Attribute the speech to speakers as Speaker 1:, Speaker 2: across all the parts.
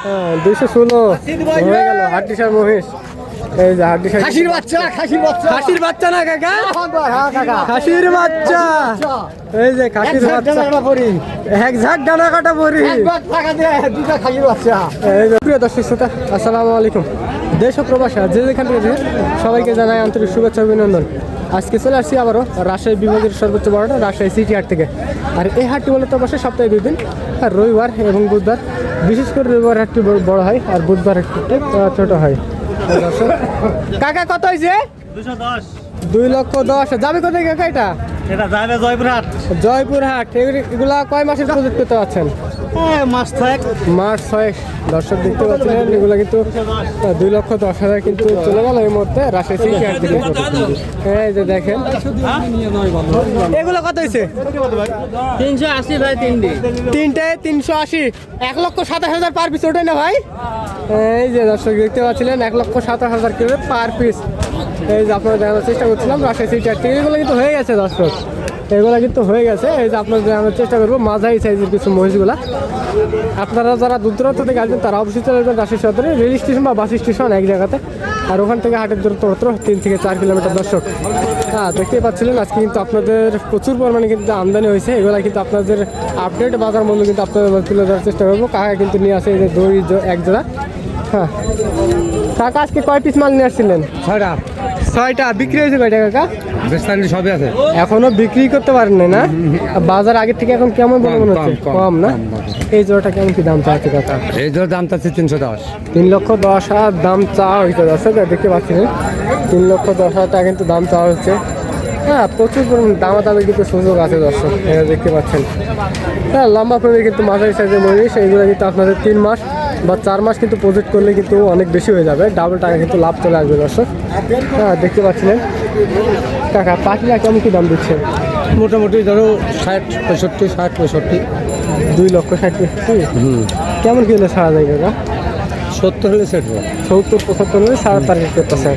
Speaker 1: 216 হয়ে গেল হাড্ডিসার মহিষ। এই যে হাড্ডিসার
Speaker 2: খাসির বাচ্চা
Speaker 1: খাসির বাচ্চা না কাকা, খাসির বাচ্চা। এই যে খাসির বাচ্চা এক ঝাঁক ডানা কাটা পরি। এই যে প্রিয় দর্শক শ্রোতা, আসসালামু আলাইকুম। দেশ ও প্রবাসী যে যেখান থেকে সবাইকে জানাই আন্তরিক শুভেচ্ছা অভিনন্দন। আজকে চলে আসছি আবারও রাজশাহী বিভাগের সর্বোচ্চ বড়টা রাজশাহী সিটি হাট থেকে। আর এই হাটটি মূলত বসে সপ্তাহে 2 দিন, আর রবিবার এবং বুধবার। বিশেষ করে রবিবার হাটটি বড় হয় আর বুধবার একটু ছোট হয়। কাকা কত হয়েছে? 2,10,000। যাবে কোথায় কাকা এটা?
Speaker 2: এটা যাবে জয়পুরহাট।
Speaker 1: জয়পুরহাট। এগুলা কয় মাসের প্রজেক্ট পেতে পারছেন?
Speaker 2: মাস 6।
Speaker 1: মাস 6। দর্শক দেখতে পাচ্ছিলেন এগুলো কিন্তু 2,10,000 কিন্তু চলে গেল এই মুহূর্তে রাজশাহী সিটি হাট থেকে। এই যে দেখেন এগুলো কত হয়েছে?
Speaker 2: 380 ভাই।
Speaker 1: তিনটে 380। 1,27,000 পার পিস ওঠে না ভাই? এই যে দর্শক দেখতে পাচ্ছিলেন 1,27,000 করে পার পিস। এই যে আপনারা জানার চেষ্টা করছিলাম রাজশাহী সিটি হাট থেকে। এগুলো কিন্তু হয়ে গেছে দর্শক, এগুলো কিন্তু হয়ে গেছে। এই যে আপনারা জানার চেষ্টা করবো মাঝারি সাইজের কিছু মহিষগুলা। আপনারা যারা দূর দূরান্ত থেকে আসবেন তারা অবশ্যই চলে যাবেন রাজশাহী সদরে রেল স্টেশন বা বাস স্টেশন এক জায়গাতে। আর ওখান থেকে হাটের দূরত্ব মাত্র 3 থেকে 4 কিলোমিটার। দর্শক হ্যাঁ, দেখতেই পাচ্ছিলেন আজকে কিন্তু আপনাদের প্রচুর পরিমাণে কিন্তু আমদানি হয়েছে। এগুলো কিন্তু আপনাদের আপডেট বাজার মূল্য কিন্তু আপনাদের তুলে ধরার চেষ্টা করবো। কাকা কিন্তু নিয়ে আসে এই যে দই এক জোড়া। হ্যাঁ কাকা আজকে কয় পিস মাল নিয়ে আসছিলেন? 6টা। বিক্রি হয়েছে কয়টা কাকা?
Speaker 2: সবই আছে,
Speaker 1: এখনো বিক্রি করতে পারেন না? বাজার আগের থেকে এখন কেমন বলে মনে হচ্ছে? কম না? এই জোড়াটা কেমন কি দাম চাচ্ছে কাকা?
Speaker 2: এই জোর দাম চাচ্ছি 310।
Speaker 1: 3,10,000 দাম চাওয়া হয়েছে দর্শক, দেখতে পাচ্ছেন 3,10,000 টাকা কিন্তু দাম চাওয়া হচ্ছে। হ্যাঁ প্রচুর পরিমাণ দামাদামি কিন্তু সুযোগ আছে দর্শক, দেখতে পাচ্ছেন। হ্যাঁ লম্বা প্রেমে কিন্তু মাঝারি সাইজের মহিষ। এইগুলো কিন্তু আপনাদের 3 মাস বা 4 মাস কিন্তু প্রজেক্ট করলে কিন্তু অনেক বেশি হয়ে যাবে, ডাবল টাকা কিন্তু লাভ চলে আসবে দর্শক। হ্যাঁ দেখতে পাচ্ছিলেন কাকা পাখিরা কেমন কি দাম দিচ্ছে?
Speaker 2: মোটামুটি ধরো 60-65।
Speaker 1: 2,60,000। কেমন কি হলে ছাড়া যায় কাকা?
Speaker 2: 70 হলে সেট হবে।
Speaker 1: 70-75 হলে ছাড়া টার্গেট করতেছে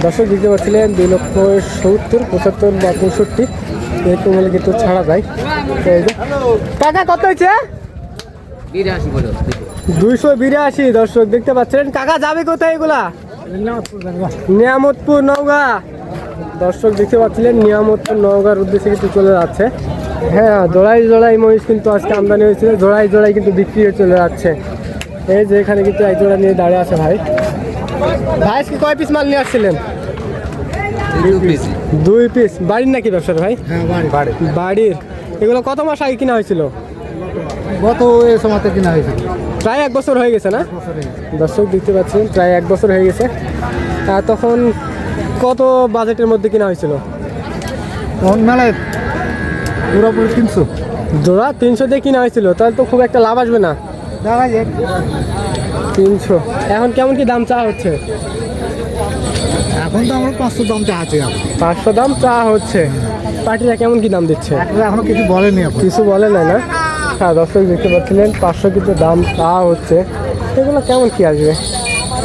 Speaker 1: দর্শক। দেখতে পাচ্ছিলেন 2,70,000, 75 বা 65 এরকম হলে কিন্তু ছাড়া যায়। কাকা কত হয়েছে? 282। দর্শক দেখতে পাচ্ছেন। কাকা যাবে কোথায় এগুলা? নিয়ামতপুর নওগাঁ। দর্শক দেখতে পাচ্ছিলেন নিয়ামতপুর নওগাঁর উদ্দেশ্যে কিন্তু চলে যাচ্ছে। হ্যাঁ জোড়াই মহিষ কিন্তু আজকে আমদানি হয়েছিল, জোড়াই কিন্তু বিক্রি হয়ে চলে যাচ্ছে। এই যে এখানে কিন্তু এক জোড়া নিয়ে দাঁড়িয়ে আছে ভাই। ভাই আজকে কয় পিস মাল নিয়ে আসছিলেন? 2 পিস। বাড়ির নাকি ব্যবসার ভাই?
Speaker 2: হ্যাঁ
Speaker 1: বাড়ির। এগুলো কত মাস আগে কিনা হয়েছিল?
Speaker 2: গত এই সময়তে কিনা হয়েছিল।
Speaker 1: প্রায় 1 বছর হয়ে গেছে না? দর্শক দেখতে পাচ্ছেন প্রায় 1 বছর হয়ে গেছে। তখন কত বাজেটের মধ্যে কিনা হয়েছিল?
Speaker 2: মেলায় পুরোপুরি 300।
Speaker 1: জোড়া 300 দিয়ে কিনা হয়েছিল, তাহলে তো খুব একটা লাভ আসবে না। 300। এখন কেমন কি দাম চাওয়া হচ্ছে?
Speaker 2: এখন তো আমরা 500 দাম চাচ্ছি।
Speaker 1: 500 দাম চাওয়া হচ্ছে। পার্টিরা কেমন কি দাম দিচ্ছে?
Speaker 2: এখনো কিছু বলেনি,
Speaker 1: কিছু বলে না? হ্যাঁ দর্শক দেখতে পাচ্ছিলেন 500 কিন্তু দাম চাওয়া হচ্ছে। এগুলো কেমন কি আসবে?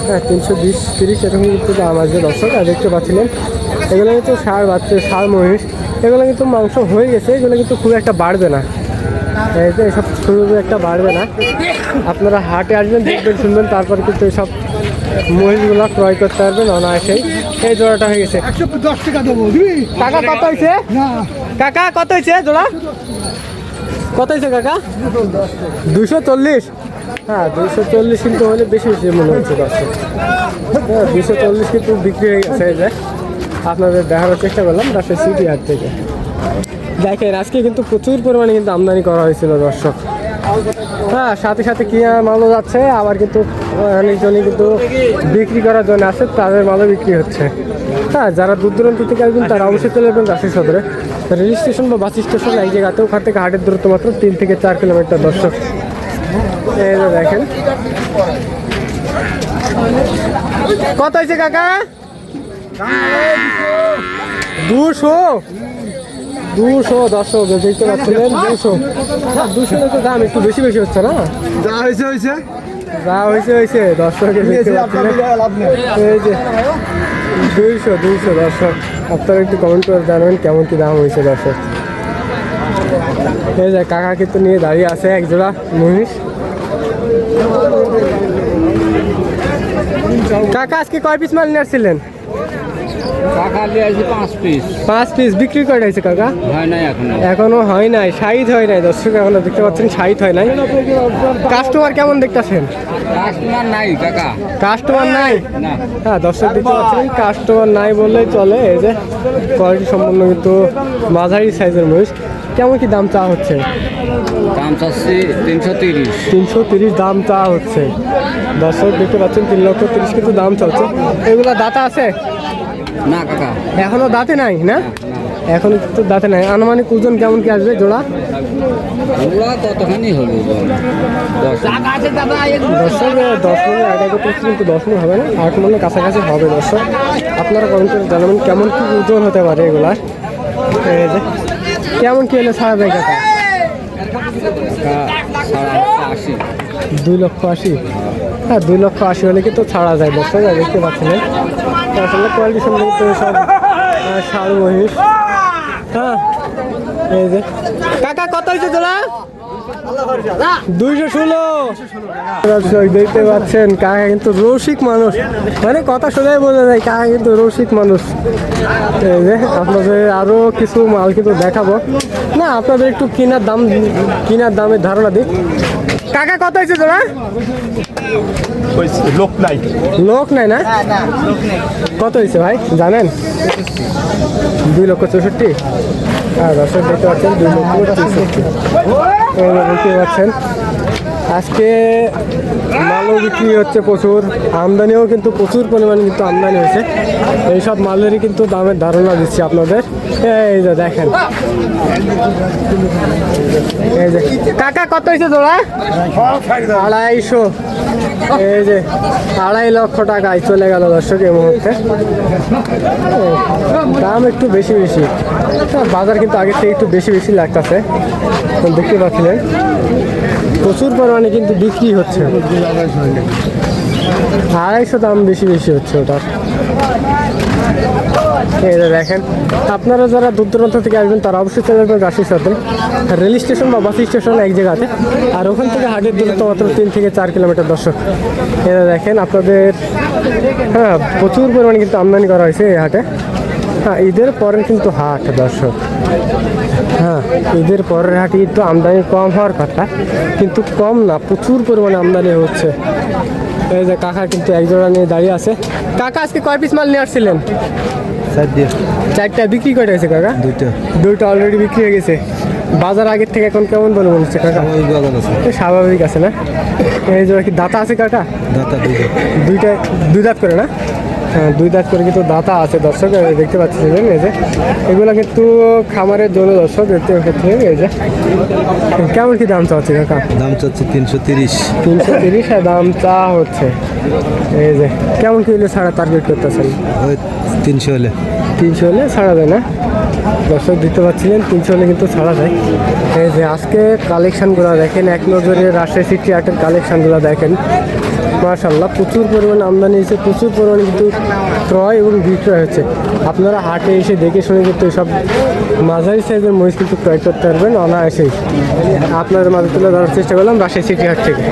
Speaker 1: হ্যাঁ 320-30 এরকম কিন্তু দাম আসবে দর্শক। আর দেখতে পাচ্ছিলেন এগুলো কিন্তু ষাঁড় বাচ্চা, ষাঁড় মহিষ। এগুলো কিন্তু মাংস হয়ে গেছে, এগুলো কিন্তু খুব একটা বাড়বে না। এই যে এসব খুব একটা বাড়বে না। আপনারা হাটে আসবেন, দেখবেন, শুনবেন, তারপরে কিন্তু এইসব মহিষগুলো ক্রয় করতে পারবেন অনায়াসেই। এই জোড়াটা হয়ে গেছে
Speaker 2: 110 টাকা দেবো।
Speaker 1: কাকা কত হয়েছে? কাকা কত হয়েছে জোড়া? কত হয়েছে কাকা? 240। হ্যাঁ 240 কিন্তু হলে বেশি মনে হচ্ছে দর্শক। হ্যাঁ 240 কিন্তু বিক্রি হয়ে গেছে। এই যে আপনাদের দেখানোর চেষ্টা করলাম রাজশাহী সিটি হাট থেকে। দেখেন আজকে কিন্তু প্রচুর পরিমাণে কিন্তু আমদানি করা হয়েছিল দর্শক। হ্যাঁ সাথে সাথে কিনা মালও যাচ্ছে, আবার কিন্তু অনেকজনই কিন্তু বিক্রি করার জন্য আছে, তাদের মালও বিক্রি হচ্ছে। হ্যাঁ যারা দূর দূরান্ত থেকে আসবেন তারা অবশ্যই চলে যাবেন রাজশাহী সদরে রেল স্টেশন বা বাস স্টেশন এক জায়গাতে। ওখান থেকে হাটের দূরত্ব মাত্র 3 থেকে 4 কিলোমিটার দর্শক। এই যে দেখেন কত হয়েছে কাকা? 200 দর্শক দেখতে পাচ্ছিলেন। 200 তো দাম একটু বেশি হচ্ছে না?
Speaker 2: যা হয়েছে
Speaker 1: দর্শক দেখতে পাচ্ছিলেন। এই যে 200 দর্শক, আপনারা একটু কমেন্ট করে জানাবেন কেমন কি দাম হয়েছে দর্শক। এই যে কাকা কিন্তু নিয়ে দাঁড়িয়ে আছে এক জোড়া মহিষ। কাকা আজকে কয় পিস মাল নিয়ে আসছিলেন?
Speaker 3: টাকা দিয়ে আছে 5 পিস।
Speaker 1: 5 পিস বিক্রি করে হয়েছে কাকা?
Speaker 3: হয় নাই এখনো।
Speaker 1: এখনো হয় নাই, সাইজ হয় নাই দর্শক, এখনো দেখতে পাচ্ছেন সাইজ হয় নাই। কাস্টমার কেমন দেখতেছেন?
Speaker 3: কাস্টমার নাই কাকা।
Speaker 1: কাস্টমার নাই?
Speaker 3: না।
Speaker 1: হ্যাঁ দর্শক দেখতে পাচ্ছেন কাস্টমার নাই বললেই চলে। এই যে কোয়ালিটি সম্পূর্ণ কিন্তু মাঝারি সাইজের মহিষ। কেমন কি দাম চাওয়া হচ্ছে?
Speaker 3: দাম চাচ্ছি 330।
Speaker 1: 330 দাম চাওয়া হচ্ছে। দর্শক দেখতে পাচ্ছেন 3,30,000 কিন্তু দাম চলছে। এগুলা দাঁতা আছে?
Speaker 3: না কাকা।
Speaker 1: এখনো দাঁতে নাই না? এখনো কিন্তু দাঁতে নাই। আনুমানিক ওজন কেমন কি আসবে জোড়া?
Speaker 3: ওরা কতখানি হবে? 10।
Speaker 1: দর্শক 10 মনে আইডিয়া করতেছি, কিন্তু 10 মনে হবে না, 8 মনে কাছাকাছি হবে। দর্শক আপনারা কমেন্ট করে জানাবেন কেমন কি ওজন হতে পারে এগুলার। এই যে কেমন কি এলে ছাড়া যায় কাকা?
Speaker 3: 80।
Speaker 1: 2,80,000। হ্যাঁ 2,80,000 হলে কিন্তু ছাড়া যায়। দর্শক দেখতে পাচ্ছিলেন আসলে কোয়ালিটি সম্পর্কে সব ষাঁড় মহিষ। হ্যাঁ এই যে কাকা কত হয়েছে তোরা? 216। দেখতে পাচ্ছেন কাকা কিন্তু রসিক মানুষ, মানে কথা শোনাই বোঝা যায় কাকা কিন্তু রসিক মানুষ। এই যে আপনাদের আরো কিছু মাল কিন্তু দেখাবো না, আপনাদের একটু কেনার দামের ধারণা দিই। কাকা কত হয়েছে তোরা?
Speaker 2: লোক নাই।
Speaker 1: লোক নাই না? কত হয়েছে ভাই জানেন? 2,64,000। হ্যাঁ দর্শক দেখতে পাচ্ছেন 2,64,000 দেখতে পাচ্ছেন। আজকে মালও বিক্রি হচ্ছে প্রচুর, আমদানিও কিন্তু প্রচুর পরিমাণে কিন্তু আমদানি হয়েছে। এইসব মালেরই কিন্তু দামের ধারণা দিচ্ছি আপনাদের। এই যে দেখেন, এই যে কাকা কত হয়েছে তোরা? 250। এই যে 2.5 লক্ষ টাকায় চলে গেল দর্শক এই মুহূর্তে। দাম একটু বেশি বেশি, বাজার কিন্তু আগের থেকে একটু বেশি বেশি লাগতেছে। দেখতে পাচ্ছিলেন প্রচুর পরিমাণে কিন্তু বিক্রি হচ্ছে। 250 দাম বেশি বেশি হচ্ছে ওটার। এই যে দেখেন, আপনারা যারা দূর দূরান্ত থেকে আসবেন তারা অবশ্যই চলে যাবেন রাজশাহী সদর রেল স্টেশন বা বাস স্টেশন এক জায়গাতে, আর ওখান থেকে হাটের দূরত্ব মাত্র 3 থেকে 4 কিলোমিটার। দর্শক এটা দেখেন আপনাদের, হ্যাঁ প্রচুর পরিমাণে কিন্তু আমদানি করা হয়েছে এই হাটে। হ্যাঁ ঈদের পরের কিন্তু হাট দর্শক। হ্যাঁ ঈদের পরের হাটে কিন্তু আমদানি কম হওয়ার কথা, কিন্তু কম না, প্রচুর পরিমাণে আমদানি হচ্ছে। এই যে কাকা কিন্তু এক জোড়া নিয়ে দাঁড়িয়ে আছে। কাকা আজকে কয় পিস মাল নিয়ে আসছিলেন? 4টা বিক্রি করে গেছে কাকা? 2টা অলরেডি বিক্রি হয়ে গেছে। বাজার আগের থেকে এখন কেমন বলে মনে হচ্ছে কাকা? স্বাভাবিক আছে না? এই জোড়া কি দাঁতা আছে কাকা? দুইটা 2 দাঁত করে না? হ্যাঁ 2 দাঁত করে কিন্তু দাঁতা আছে দর্শক দেখতে পাচ্ছিলেন। এই যে এগুলো কিন্তু খামারের জন্য দর্শক দেখতে পাচ্ছেন। এই যে কেমন কি দাম চাচ্ছে কাকা?
Speaker 2: দাম চাচ্ছে 330।
Speaker 1: 330 আর দাম চা হচ্ছে। এই যে কেমন কি হলে ছাড়া টার্গেট করতেছেন?
Speaker 2: ওই 300 হলে।
Speaker 1: 300 হলে ছাড়া যায় না? দর্শক দিতে পারছিলেন 300 হলে কিন্তু ছাড়া যায়। এই যে আজকে কালেকশানগুলো দেখেন, এক নজরে রাজশাহী সিটি হাটের কালেকশানগুলো দেখেন। মাশাআল্লাহ প্রচুর পরিমাণে আমদানি হয়েছে, প্রচুর পরিমাণে কিন্তু ক্রয় এবং বিক্রয় হচ্ছে। আপনারা হাটে এসে দেখে শুনে কিন্তু এসব মাঝারি সাইজের মহিষ কিন্তু ক্রয় করতে পারবেন অনায়াসেই। আপনাদের মাঝে তুলে ধরার চেষ্টা করলাম রাজশাহী সিটি হাট থেকে।